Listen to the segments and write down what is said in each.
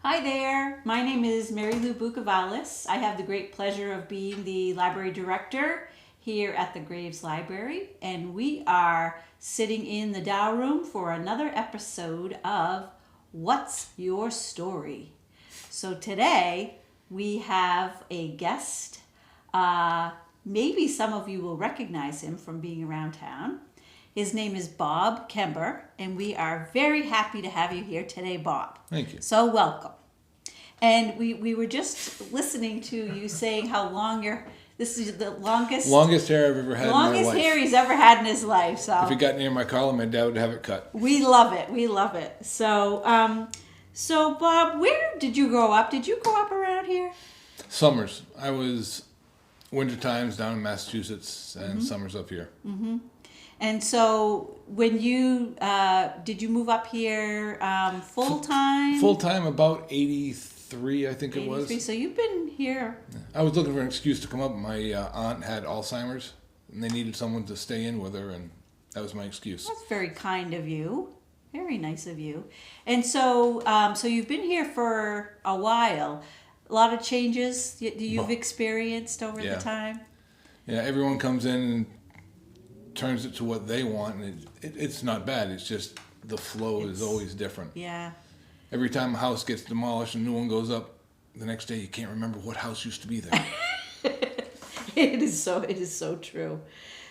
Hi there, my name is Mary Lou Bucavalis. I have the great pleasure of being the library director here at the Graves Library, and we are sitting in the Dow Room for another episode of What's Your Story? So today we have a guest. Maybe some of you will recognize him from being around town. His name is Bob Kember, and we are very happy to have you here today, Bob. Thank you. So welcome. And we were just listening to you saying how long this is the Longest hair I've ever had in my life. longest hair he's ever had in his life. So If it got near my collar, my dad would have it cut. we love it. We love it. So Bob, where did you grow up? Did you grow up around here? Summers. I was winter times down in Massachusetts and summers up here. And so when you did you move up here full time? Full time about 83, I think it 83. was. So you've been here. I was looking for an excuse to come up. My aunt had Alzheimer's and they needed someone to stay in with her, and that was my excuse. That's very kind of you. Very nice of you. And so so you've been here for a while. A lot of changes you've experienced over the time. Yeah, everyone comes in and turns it to what they want, and it's not bad. It's just the flow is always different. Yeah. Every time a house gets demolished and a new one goes up, the next day you can't remember what house used to be there. It is so true.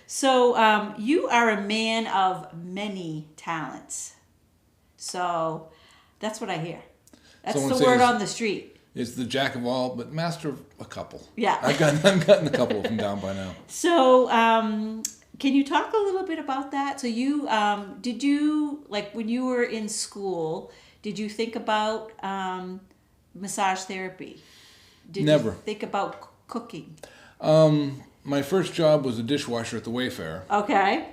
So you are a man of many talents. So that's what I hear. That's Someone the word says on the street. It's the jack of all, but master of a couple. Yeah. I've gotten a couple of them down by now. So can you talk a little bit about that? So you did you, like when you were in school, did you think about massage therapy? Did Never. you think about cooking? My first job was a dishwasher at the Wayfair, Okay.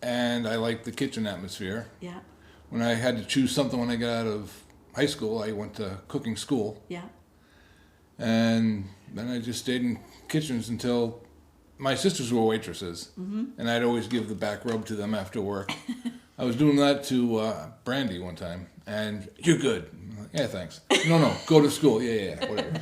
and I liked the kitchen atmosphere. Yeah. When I had to choose something when I got out of high school, I went to cooking school, Yeah. and then I just stayed in kitchens until my sisters were waitresses, and I'd always give the back rub to them after work. I was doing that to Brandy one time, and you're good. I'm like, yeah, thanks. No, go to school. Yeah, whatever.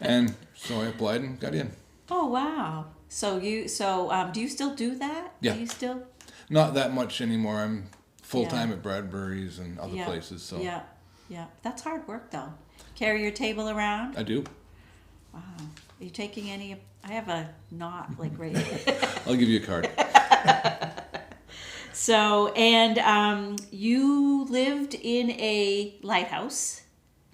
And so I applied and got in. Oh wow. So do you still do that? Yeah. Do you still? Not that much anymore. I'm full-time at Bradbury's and other places. So Yeah. That's hard work though. Carry your table around? I do. Wow. Are you taking any? I have a knot like right here. I'll give you a card. So, and you lived in a lighthouse.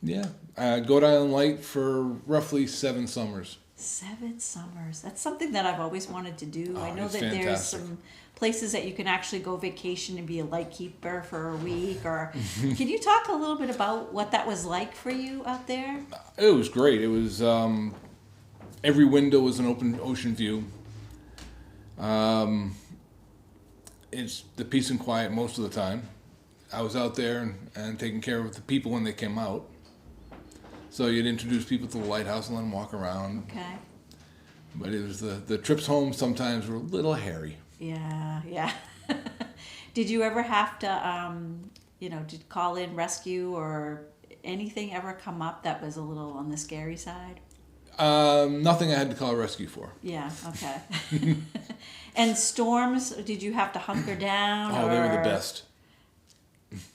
Yeah. Goat Island Light for roughly 7 summers. 7 summers. That's something that I've always wanted to do. I know it's that there's fantastic. some places that you can actually go vacation and be a lightkeeper for a week. Or can you talk a little bit about what that was like for you out there? It was great. It was every window was an open ocean view. It's the peace and quiet most of the time. I was out there and taking care of the people when they came out. So you'd introduce people to the lighthouse and let them walk around. Okay. But it was the trips home sometimes were a little hairy. Yeah. Did you ever have to, did call in rescue or anything ever come up that was a little on the scary side? Nothing I had to call rescue for. Yeah, okay. And storms, did you have to hunker down? Oh, they were the best.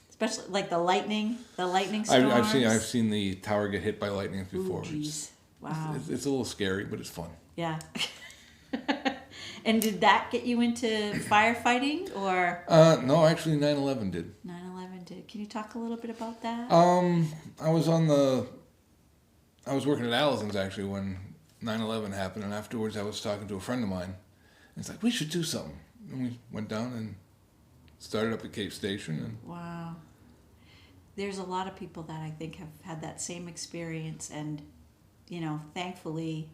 Especially like the lightning storms? I've seen the tower get hit by lightning before. Ooh, geez. Wow. It's a little scary, but it's fun. Yeah. And did that get you into firefighting or? No, actually 9/11 did. 9/11 did. Can you talk a little bit about that? I was working at Allison's actually when 9/11 happened, and afterwards I was talking to a friend of mine. And it's like, we should do something. And we went down and started up at Cape Station. And Wow. There's a lot of people that I think have had that same experience, and thankfully,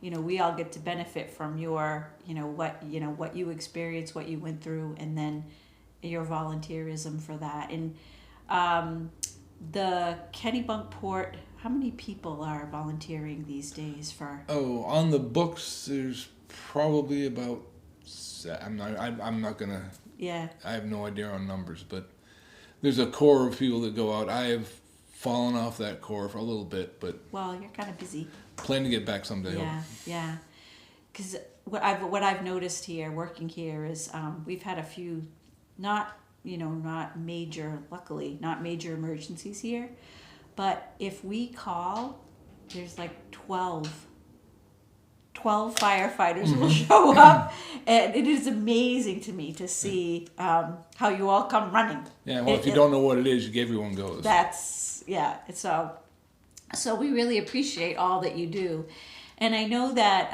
we all get to benefit from your, what you experienced, what you went through, and then your volunteerism for that. And the Kennebunkport, how many people are volunteering these days for? Oh, on the books, there's probably about. I'm not gonna. Yeah. I have no idea on numbers, but there's a core of people that go out. I have fallen off that core for a little bit, but Well, you're kind of busy. plan to get back someday. Yeah, yeah. Because what I've noticed here, working here, is we've had a few, not not major, luckily not major emergencies here, but if we call, there's like 12 firefighters will show up, and it is amazing to me to see how you all come running. Yeah, well, if you don't know what it is, everyone goes. That's, yeah. So we really appreciate all that you do. And I know that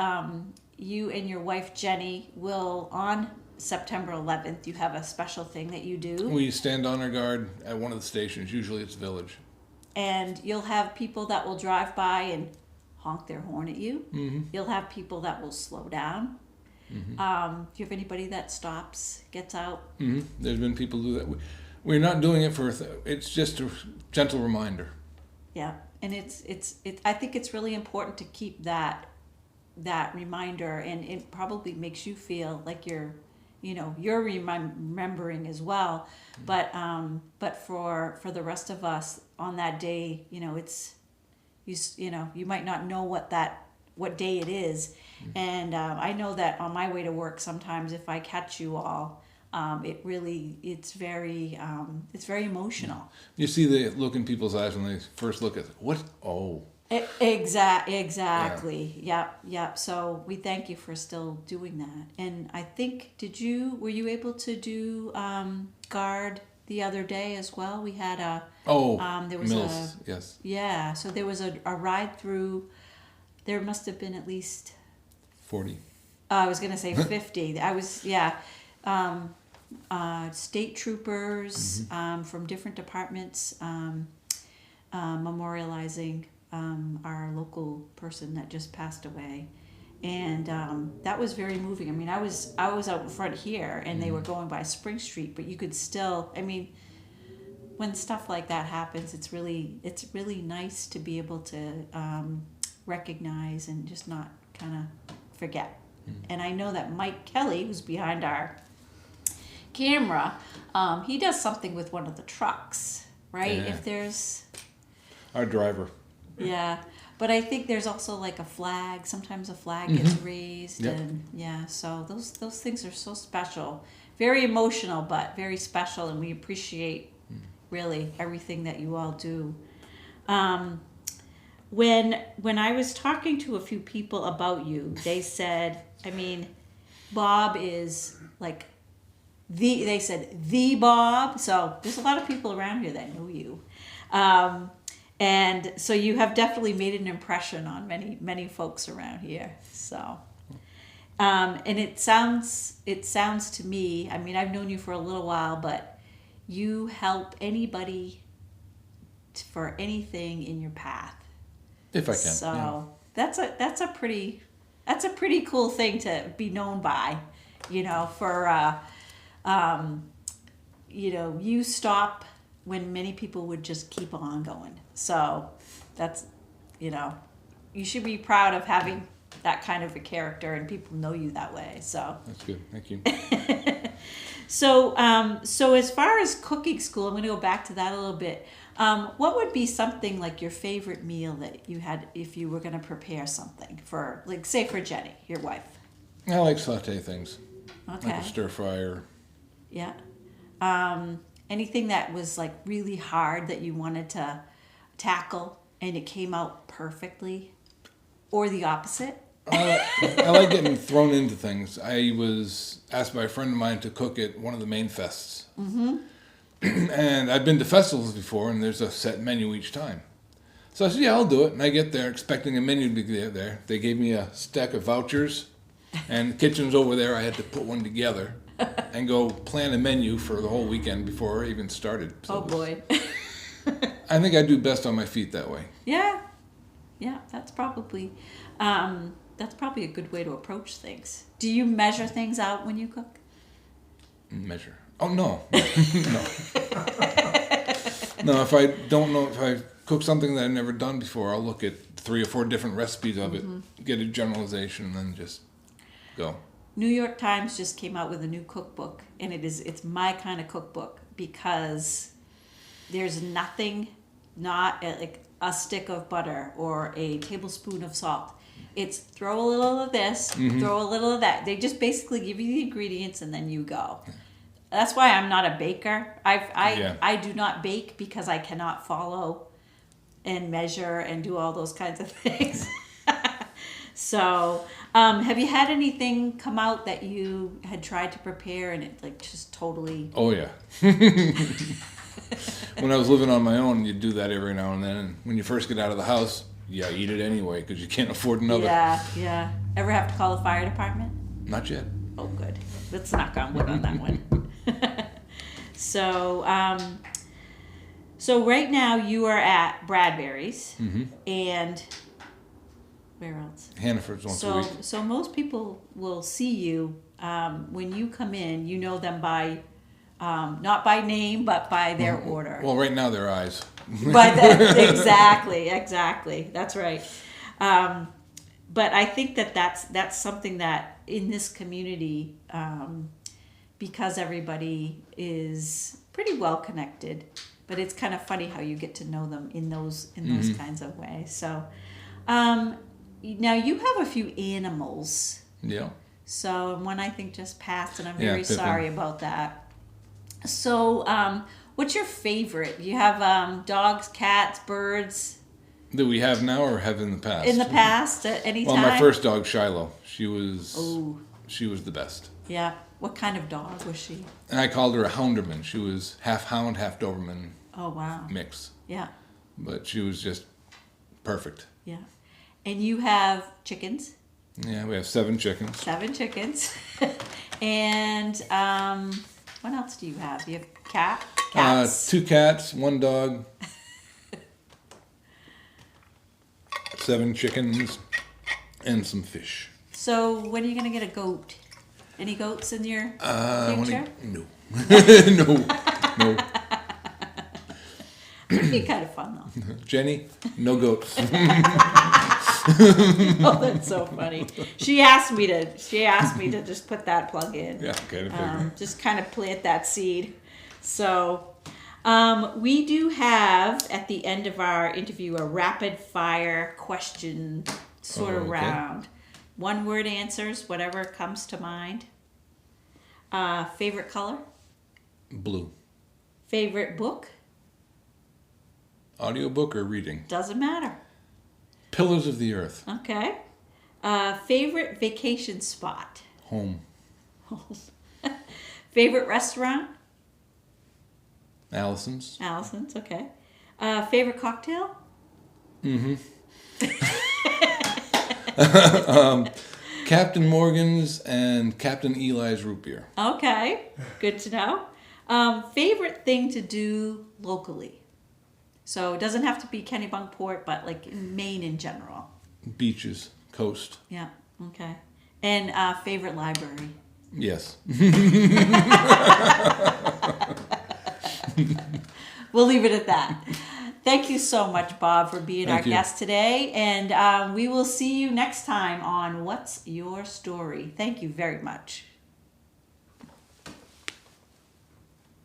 you and your wife, Jenny, will, on September 11th, you have a special thing that you do. We stand on our guard at one of the stations. Usually it's Village. And you'll have people that will drive by and honk their horn at you. Mm-hmm. You'll have people that will slow down. Mm-hmm. Do you have anybody that stops, gets out? Mm-hmm. There's been people who do that. We're not doing it for. It's just a gentle reminder. Yeah, and it's I think it's really important to keep that reminder, and it probably makes you feel like you're remembering as well. But for the rest of us on that day, it's you might not know what day it is, and I know that on my way to work sometimes if I catch you all, it's very emotional. You see the look in people's eyes when they first look at what? Oh. Exactly. Yeah. So we thank you for still doing that. And I think, were you able to do guard the other day as well? We had there was Mills, yes. Yeah, so there was a ride through, there must have been at least 40. I was going to say 50. State troopers from different departments memorializing our local person that just passed away, and that was very moving. I mean, I was out in front here, and they were going by Spring Street, but you could still. I mean, when stuff like that happens, it's really nice to be able to recognize and just not kind of forget. And I know that Mike Kelly, who's behind our camera, he does something with one of the trucks, right? Yeah. If there's Our driver. Yeah, but I think there's also like a flag. Sometimes a flag gets raised, Yep. and so those things are so special, very emotional, but very special, and we appreciate really everything that you all do. When I was talking to a few people about you, they said, I mean, Bob is like they said the Bob. So there's a lot of people around here that know you. And so you have definitely made an impression on many folks around here. So, and it sounds to me, I mean, I've known you for a little while, but you help anybody for anything in your path. If I can. So that's a pretty cool thing to be known by, for you stop when many people would just keep on going. So that's, you should be proud of having that kind of a character, and people know you that way. So That's good. Thank you. so as far as cooking school, I'm going to go back to that a little bit. What would be something like your favorite meal that you had if you were going to prepare something for, like, say for Jenny, your wife? I like saute things. Okay. Like a stir fryer. Yeah. Anything that was like really hard that you wanted to tackle and it came out perfectly, or the opposite? I like getting thrown into things. I was asked by a friend of mine to cook at one of the main fests. Mm-hmm. And I've been to festivals before, and there's a set menu each time. So I said, yeah, I'll do it. And I get there expecting a menu to be there. They gave me a stack of vouchers, and the kitchen's over there. I had to put one together and go plan a menu for the whole weekend before I even started. So boy. I think I do best on my feet that way. Yeah, that's probably a good way to approach things. Do you measure things out when you cook? Measure. Oh, no. No. No, if I don't know, if I cook something that I've never done before, I'll look at 3 or 4 different recipes of it, get a generalization, and then just go. New York Times just came out with a new cookbook, and it's my kind of cookbook, because there's nothing not like a stick of butter or a tablespoon of salt. It's throw a little of this, throw a little of that. They just basically give you the ingredients and then you go. That's why I'm not a baker. I do not bake because I cannot follow and measure and do all those kinds of things. So, have you had anything come out that you had tried to prepare and it like just totally... Oh, yeah. When I was living on my own, you'd do that every now and then. And when you first get out of the house, yeah, eat it anyway because you can't afford another. Yeah. Ever have to call the fire department? Not yet. Oh, good. Let's knock on wood on that one. So right now you are at Bradbury's, and where else? Hannaford's once a week. So most people will see you when you come in. You know them by not by name, but by their order. Well, right now their eyes. Exactly. That's right. But I think that's something that in this community, because everybody is pretty well connected, but it's kind of funny how you get to know them in those kinds of ways. So now you have a few animals. Yeah. So one I think just passed, and I'm Yeah, very Pippin. sorry about that. So what's your favorite? You have dogs, cats, birds? That we have now or have in the past? In the past, at any Well, time? my first dog, Shiloh, she was the best. Yeah. What kind of dog was she? And I called her a hounderman. She was half hound, half Doberman Oh, wow. mix. Yeah. But she was just perfect. Yeah. And you have chickens? Yeah, we have 7 chickens. 7 chickens. And what else do you have? You have cats? 2 cats, 1 dog, 7 chickens, and some fish. So when are you going to get a goat? Any goats in your future? No. No. It'd be kind of fun, though. Jenny, no goats. Oh, that's so funny. She asked me to just put that plug in. Yeah, okay, I figured. Just kind of plant that seed. So we do have at the end of our interview a rapid fire question sort of Okay. round. 1-word answers, whatever comes to mind. Favorite color? Blue. Favorite book? Audiobook or reading? Doesn't matter. Pillars of the Earth. Okay. Favorite vacation spot? Home. Favorite restaurant? Allison's. Allison's, okay. Favorite cocktail? Captain Morgan's and Captain Eli's root beer. Okay, good to know. Favorite thing to do locally? So it doesn't have to be Kennebunkport, but like in Maine in general. Beaches. Coast. Yeah, okay. And favorite library? Yes. We'll leave it at that. Thank you so much, Bob, for being Thank our you. guest today. And we will see you next time on What's Your Story? Thank you very much.